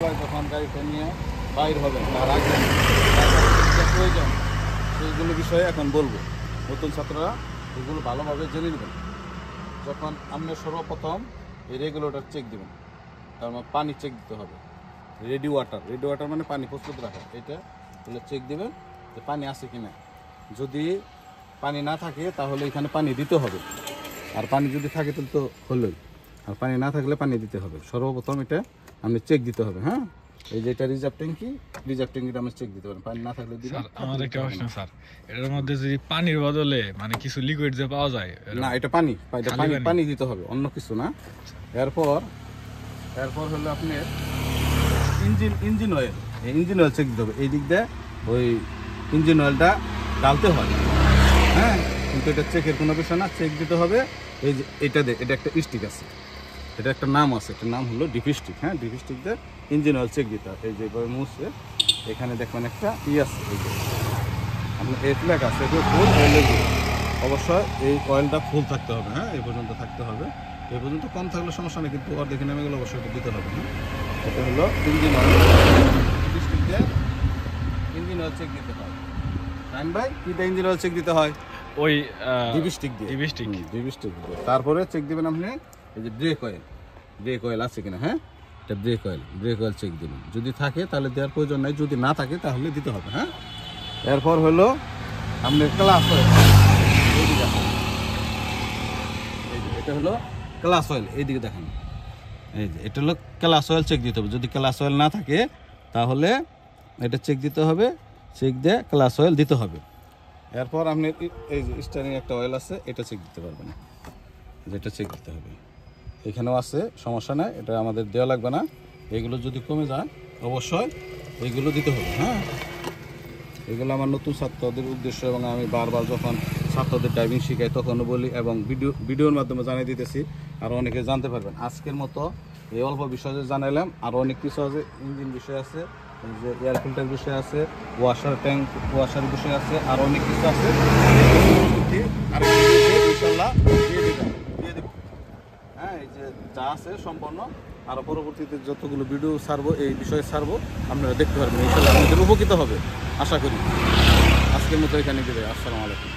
যখন গাড়িটা নিয়ে বাইর হবেন তার আগে প্রয়োজন সেইগুলো বিষয়ে এখন বলবো। নতুন ছাত্ররা এগুলো ভালোভাবে জেনে নেবেন। যখন আপনি সর্বপ্রথম এই রেগুলেটর চেক দেবেন, তার মানে পানি চেক দিতে হবে। রেডি ওয়াটার মানে পানি প্রস্তুত রাখা, এটা হলে চেক দেবেন যে পানি আছে কিনা। যদি পানি না থাকে তাহলে এখানে পানি দিতে হবে, আর পানি যদি থাকে তাহলে তো হলোই, আর পানি না থাকলে পানি দিতে হবে। সর্বপ্রথম এটা আপনি চেক দিতে হবে। হ্যাঁ, এই যে এটা রিজার্ভ ট্যাঙ্কিটা আমরা চেক দিতে পারেন, পানি না থাকলে দিবেন। আমার একটা প্রশ্ন স্যার, এটার মধ্যে যদি পানির বদলে মানে কিছু লিকুইড যে পাওয়া যায়, না এটা পানি পানি দিতে হবে, অন্য কিছু না। এরপর হলো আপনার engine oil, engine oil check দিতে হবে। এই দিক দিয়ে ওই ইঞ্জিন অয়েলটা ডালতে হয়। হ্যাঁ, কিন্তু এটা চেকের কোনো বিষয় না, চেক দিতে হবে। এই যে এটা একটা স্টিক আছে, এটা একটা নাম আছে, এটার নাম হলো ডিপি স্টিক। হ্যাঁ, ডিপি স্টিক দিয়ে ইঞ্জিন অয়েল চেক দিতে হয়। এই যে মুছে এখানে দেখবেন একটা আছে, এই যে আপনার লেখা আছে এটা ফুল অয়েল। অবশ্যই এই অয়েলটা ফুল থাকতে হবে। হ্যাঁ, এই পর্যন্ত থাকতে হবে। এই পর্যন্ত কম থাকলে সমস্যা নেই, কিন্তু দেখে নেমে গেলে অবশ্যই এটা দিতে হবে। হ্যাঁ, এটা হলো ইঞ্জিন অয়েল, ডিপি স্টিক দিয়ে ইঞ্জিন অয়েল চেক দিতে হয়। রাইন ভাই, কিটা ইঞ্জিন অয়েল চেক দিতে হয়? ওই ডিপি স্টিক দিয়ে। তারপরে চেক দিবেন আপনি এই যে ব্রেক অয়েল আছে কিনা। হ্যাঁ, এটা ব্রেক অয়েল চেক দিবেন। যদি থাকে তাহলে দেওয়ার প্রয়োজন নাই, যদি না থাকে তাহলে দিতে হবে। হ্যাঁ, এরপর হলো আপনার ক্লাস অয়েল, এটা হলো ক্লাস অয়েল, এইদিকে দেখেন। এই যে এটা হলো ক্লাস অয়েল চেক দিতে হবে। যদি ক্লাস অয়েল না থাকে তাহলে এটা চেক দিতে হবে, চেক দিয়ে ক্লাস অয়েল দিতে হবে। এরপর আপনি এই যে স্টারিং একটা অয়েল আছে, এটা চেক দিতে পারবেন, যেটা চেক দিতে হবে। এখানেও আছে, সমস্যা নাই, এটা আমাদের দেওয়া লাগবে না। এগুলো যদি কমে যায় অবশ্যই এইগুলো দিতে হবে। হ্যাঁ, এগুলো আমার নতুন ছাত্রদের উদ্দেশ্য, এবং আমি বারবার যখন ছাত্রদের ড্রাইভিং শেখাই তখনও বলি, এবং ভিডিওর মাধ্যমে জানিয়ে দিতেছি, আরও অনেকে জানতে পারবেন। আজকের মতো এই অল্প বিষয় জানাইলাম, আরও অনেক কিছু আছে। ইঞ্জিন বিষয় আছে, যে এয়ার ফিল্টার বিষয় আছে, ওয়াশার বিষয় আছে, আরও অনেক কিছু আছে। ইনশাল্লাহ দিয়ে দেব। হ্যাঁ, এই যে যা আছে সম্পূর্ণ, আরও পরবর্তীতে যতগুলো ভিডিও ছাড়বো এই বিষয়ে ছাড়বো, আপনারা দেখতে পারবেন। ইনশাল্লাহ আপনাদের উপকৃত হবে আশা করি। আজকের মতো এখানে গেলে আসসালামু আলাইকুম।